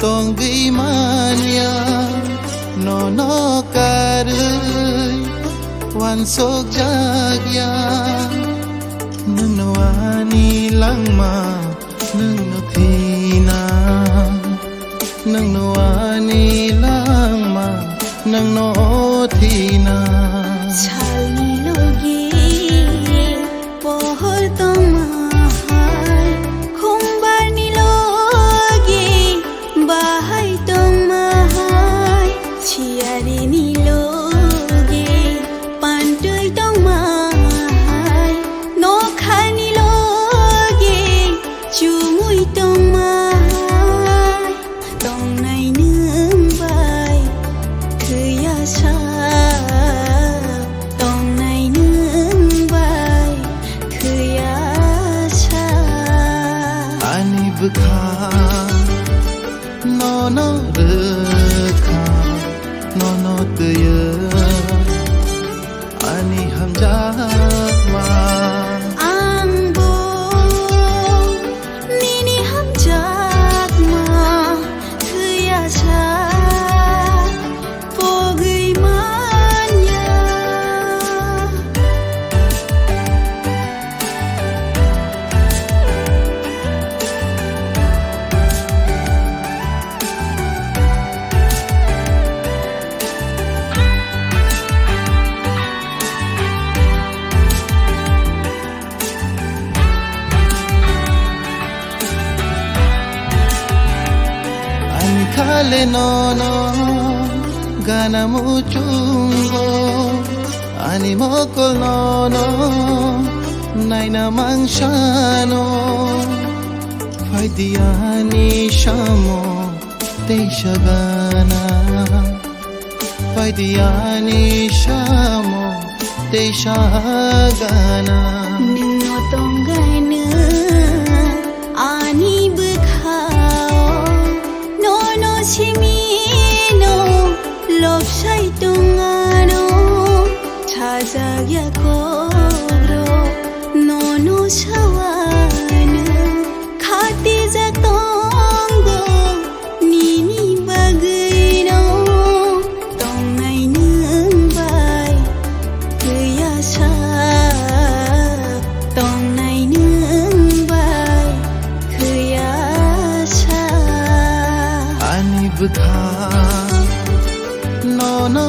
tong gi mania no no karui wan sok jagya nung no ani langma nung no thina nung no ani langma nung no thina chalni logi pohor tomahai khumbar ni logi bahai tomahai chiari ni logi pantui tomahai nokha ni logi chumui tomahai tong nai nung bai kya sa tong nai nung bai kya sa ani bkha no no rekha no no tya ani hamja ma angbo nini hamjak ma kya sa pogui manya ani khale no no gana muchungo ani mokol no no naina mangshano faidiani shamo teishagana faidiani shamo teishagana nino tongaina ani bkhao no no chimino lopsai tongano chajagya kobro no no shawana khati jatongo nini bagaino tong nai nung bai kya sa tong nai nung bai kya sa ani bkha no no